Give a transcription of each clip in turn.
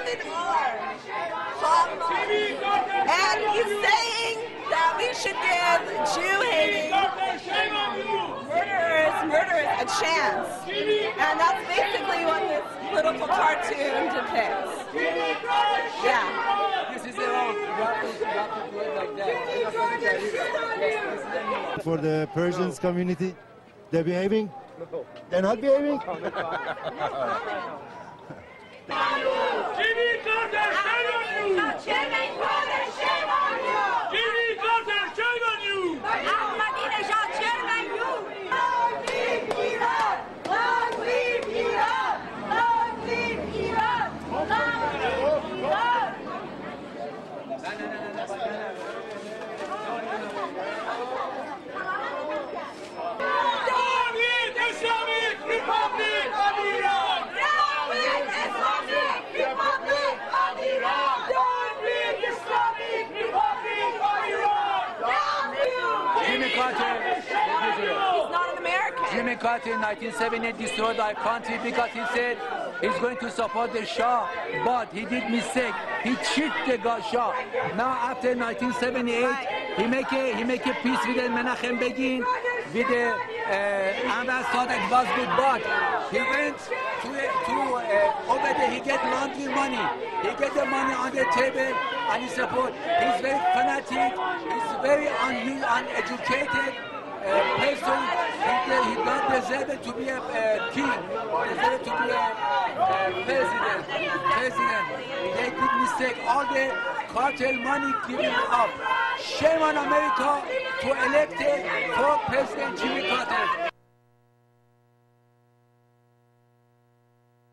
rated R. And he's saying that we should give Jew-hating murderers a chance. And that's basically what this political cartoon depicts. Yeah. This is wrong. You have to do it like that. For the Persians community, they're behaving? No. They're not behaving? Jimmy Carter, shame on you! Jimmy Carter, shame on you! Jimmy Carter, shame on you! Ahmadinejad, shame on you! Long live Iran! Long live Iran! Long live Iran! Long live Iran! Islamic Republic of Iran! Long live Islamic Republic of Iran! Long live Islamic Republic of Iran! Long live Jimmy Carter, He's not an American. Jimmy Carter in 1978 destroyed our country because he said he's going to support the Shah, but he did mistake. He cheated the Shah. Now after 1978, he make a peace with the Menachem Begin, with the Anwar Sadat was good, but he went to over there. He get laundry money. He get the money on the table and he support. He's very fanatic. He's very uneducated. Person, he not deserve to be a king, deserve to be a president. They did mistake. All the cartel money given up. Shame on America to elect for President Jimmy Carter.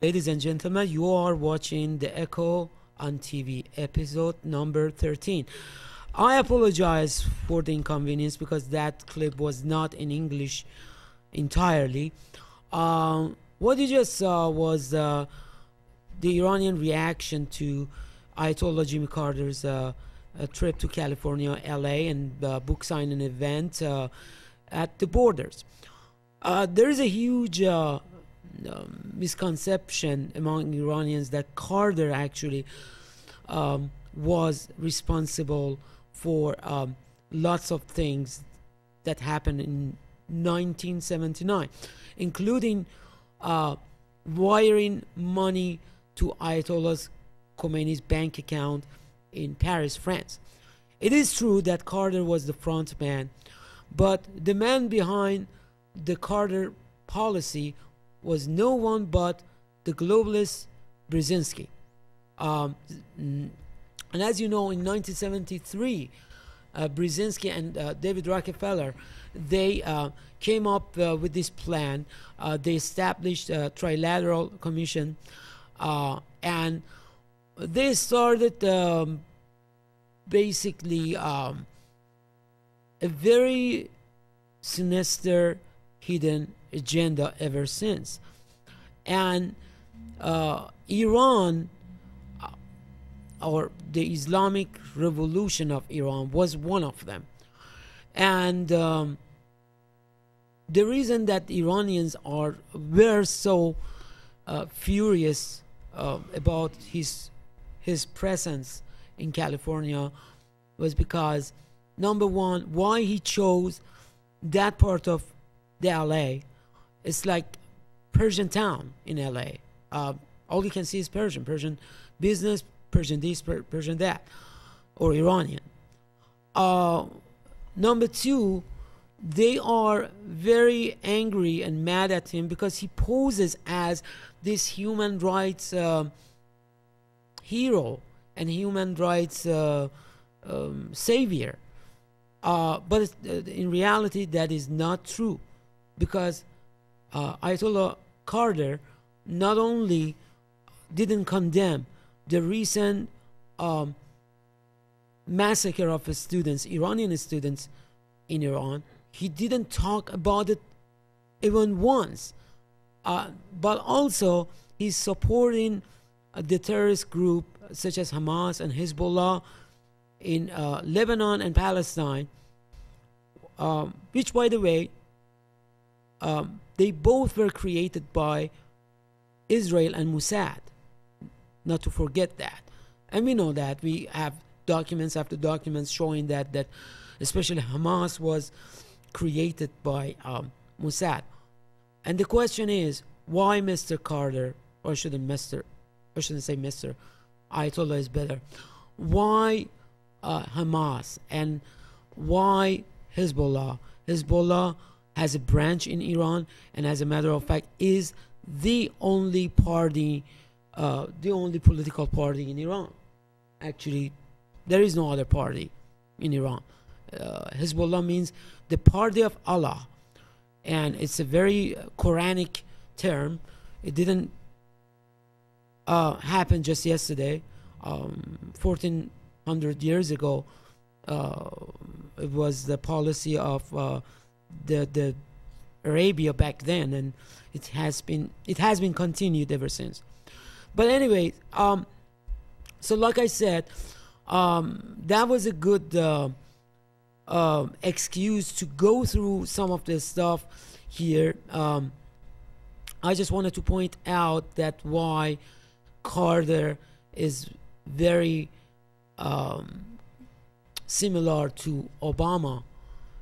Ladies and gentlemen, you are watching The Echo on TV, episode number 13. I apologize for the inconvenience because that clip was not in English entirely. What you just saw was the Iranian reaction to Ayatollah Jimmy Carter's trip to California, LA, and book signing event at the borders. There is a huge misconception among Iranians that Carter actually was responsible for lots of things that happened in 1979, including wiring money to Ayatollah Khomeini's bank account in Paris, France. It is true that Carter was the front man, but the man behind the Carter policy was no one but the globalist Brzezinski. And as you know, in 1973, Brzezinski and David Rockefeller, they came up with this plan. They established a trilateral commission, and they started basically a very sinister, hidden agenda ever since. And Iran, or the Islamic Revolution of Iran, was one of them. And the reason that Iranians were so furious about his presence in California was because, number one, why he chose that part of the LA. It's like Persian town in LA. All you can see is Persian business, Persian this, Persian that, or Iranian. Number two, they are very angry and mad at him because he poses as this human rights hero and human rights savior. But in reality, that is not true, because Ayatollah Carter not only didn't condemn the recent massacre of students, Iranian students in Iran, he didn't talk about it even once. But also, he's supporting the terrorist group such as Hamas and Hezbollah in Lebanon and Palestine, which, by the way, they both were created by Israel and Mossad, not to forget that. And we know that. We have documents after documents showing that especially Hamas was created by Mossad. And the question is, why Mr. Carter, or shouldn't say Mr. Ayatollah is better. Why Hamas and why Hezbollah? Hezbollah has a branch in Iran, and as a matter of fact, is the only party, the only political party in Iran. Actually, there is no other party in Iran. Hezbollah means the party of Allah, and it's a very Quranic term. It didn't happen just yesterday. 1400 years ago, it was the policy of the Arabia back then, and it has been continued ever since. But anyway, so like I said, that was a good excuse to go through some of this stuff here. I just wanted to point out that why Carter is very similar to Obama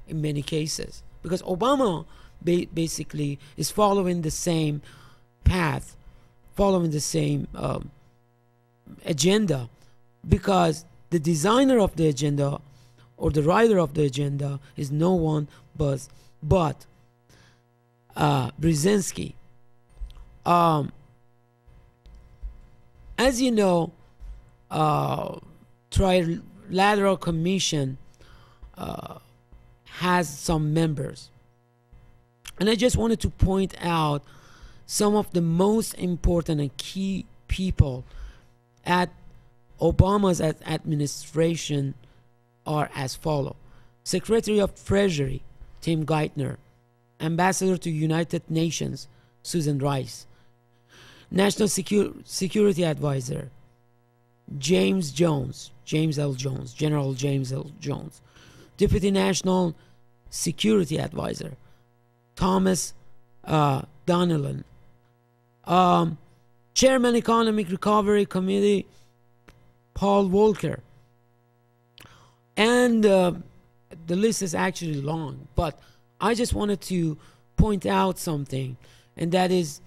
in many cases, because Obama basically is following the same path, following the same agenda, because the designer of the agenda or the writer of the agenda is no one but Brzezinski. As you know, Trilateral Commission has some members, and I just wanted to point out some of the most important and key people at Obama's administration are as follow: Secretary of Treasury Tim Geithner, Ambassador to United Nations Susan Rice, National Security Advisor James L. Jones, General James L. Jones, Deputy National Security Advisor Thomas Donnellan, Chairman Economic Recovery Committee Paul Volcker, and the list is actually long, but I just wanted to point out something, and that is,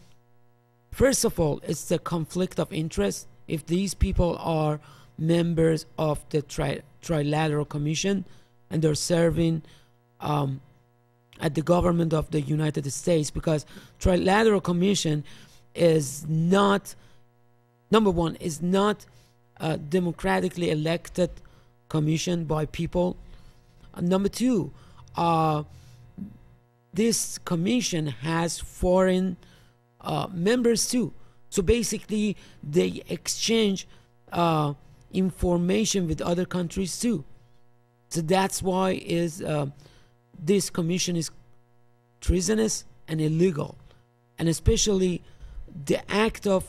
first of all, it's the conflict of interest. If these people are members of the Trilateral Commission and they're serving at the government of the United States, because Trilateral Commission is not, number one, is not a democratically elected commission by people. Number two, this commission has foreign members too. So basically, they exchange information with other countries too. So that's why this commission is treasonous and illegal, and especially the act of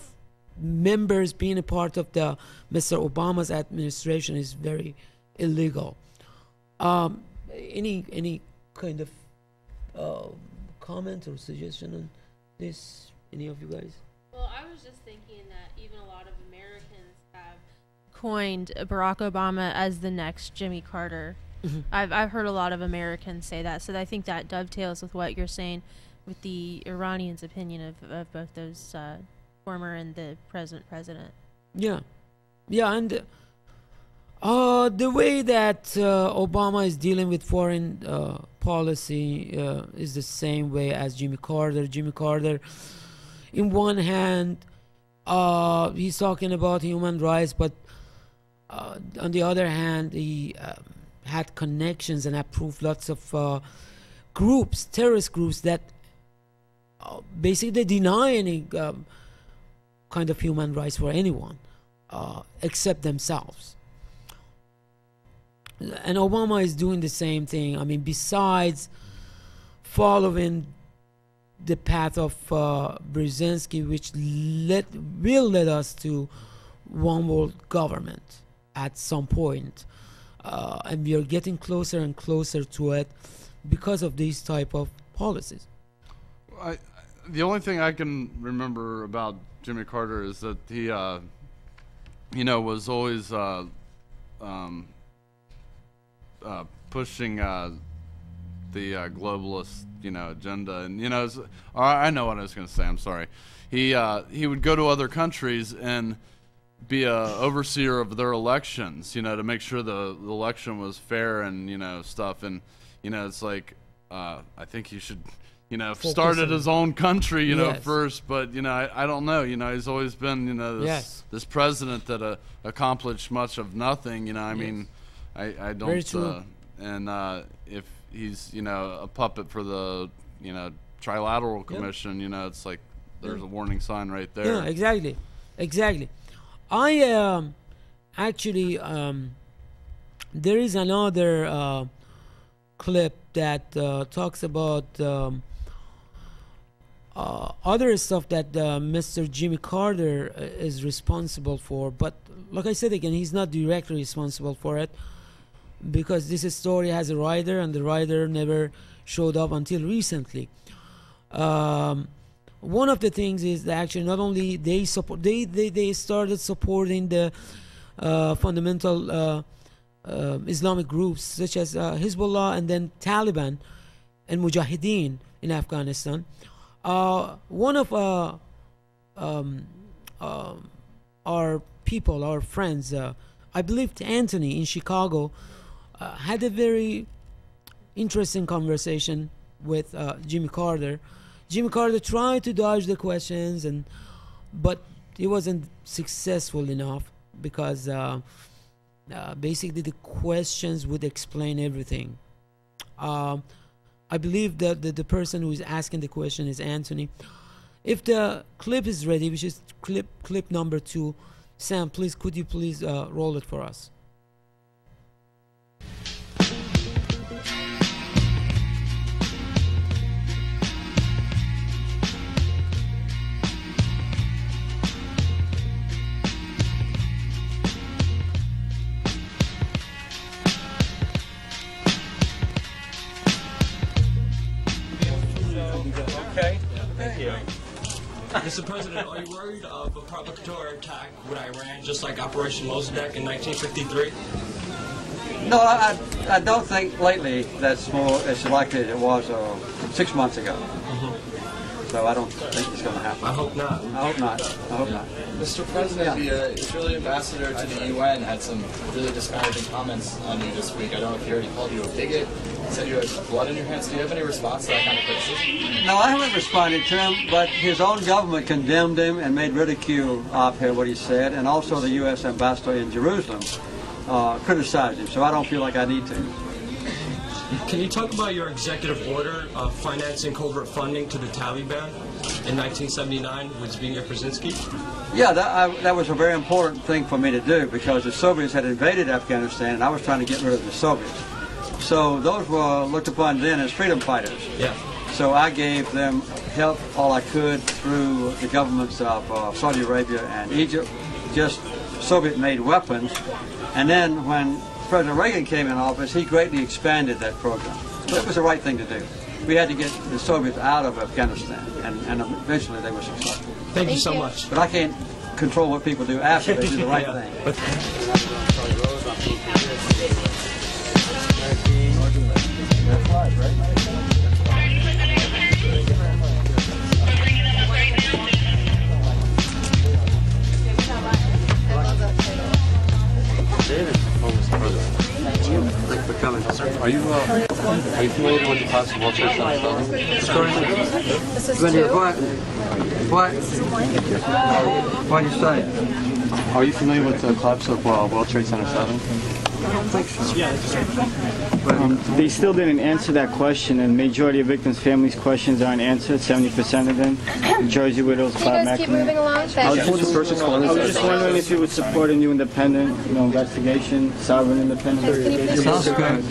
members being a part of the Mr. Obama's administration is very illegal. Any kind of comment or suggestion on this? Any of you guys? Well, I was just thinking that even a lot of Americans have coined Barack Obama as the next Jimmy Carter. Mm-hmm. I've heard a lot of Americans say that, so I think that dovetails with what you're saying with the Iranians' opinion of both those former and the present president. Yeah, and the way that Obama is dealing with foreign policy is the same way as Jimmy Carter. Jimmy Carter, in one hand, he's talking about human rights, but on the other hand, he had connections and approved lots of groups, terrorist groups, that basically deny any kind of human rights for anyone except themselves. And Obama is doing the same thing. I mean, besides following the path of Brzezinski, which will lead us to one world government at some point. And we are getting closer and closer to it because of these type of policies. The only thing I can remember about Jimmy Carter is that you know, was always pushing the globalist, you know, agenda. And, you know, I know what I was going to say. I'm sorry. He would go to other countries and be a overseer of their elections, you know, to make sure the election was fair and, you know, stuff. And, you know, it's like, I think he should, you know, start at his own country, you know, first. But, you know, I don't know. You know, he's always been, you know, this president that accomplished much of nothing. You know, I mean, I don't. Very true. And if he's, you know, a puppet for the, you know, Trilateral Commission, you know, it's like there's a warning sign right there. Yeah, exactly, exactly. I actually there is another clip that talks about other stuff that Mr. Jimmy Carter is responsible for, but like I said again, he's not directly responsible for it because this story has a writer and the writer never showed up until recently. One of the things is that actually not only they started supporting the fundamental Islamic groups such as Hezbollah and then Taliban and Mujahideen in Afghanistan. One of our people, our friends, I believe Anthony in Chicago, had a very interesting conversation with Jimmy Carter. Jimmy Carter tried to dodge the questions, but he wasn't successful enough because basically the questions would explain everything. I believe that the person who is asking the question is Anthony. If the clip is ready, which is clip number 2, Sam, please, could you please roll it for us? Mr. President, are you worried of a provocatory attack with Iran, just like Operation Mossadegh in 1953? No, I don't think lately that's more as likely as it was 6 months ago. So I don't think it's going to happen. I hope not. I hope not. I hope not. Mr. President, the Israeli ambassador to the UN had some really disparaging comments on you this week. I don't know if he already called you a bigot. He said you had blood in your hands. Do you have any response to that kind of criticism? No, I haven't responded to him, but his own government condemned him and made ridicule of what he said, and also the U.S. ambassador in Jerusalem criticized him, so I don't feel like I need to. Can you talk about your executive order financing covert funding to the Taliban in 1979 with Zbigniew Brzezinski? Yeah, that was a very important thing for me to do because the Soviets had invaded Afghanistan and I was trying to get rid of the Soviets. So those were looked upon then as freedom fighters. Yeah. So I gave them help all I could through the governments of Saudi Arabia and Egypt, just Soviet-made weapons. And then when President Reagan came in office, he greatly expanded that program. So it was the right thing to do. We had to get the Soviets out of Afghanistan, and eventually they were successful. Thank you so much. But I can't control what people do after they do the right thing. Are you familiar with the collapse of World Trade Center? What did you say? Are you familiar with the collapse of World Trade Center 7? I don't think so. They still didn't answer that question, and majority of victims' families' questions aren't answered. 70% of them. Jersey widows, Bob McNamara. Keep moving along. I was just wondering if you would support a new independent, investigation, sovereign independent investigation. Sounds good.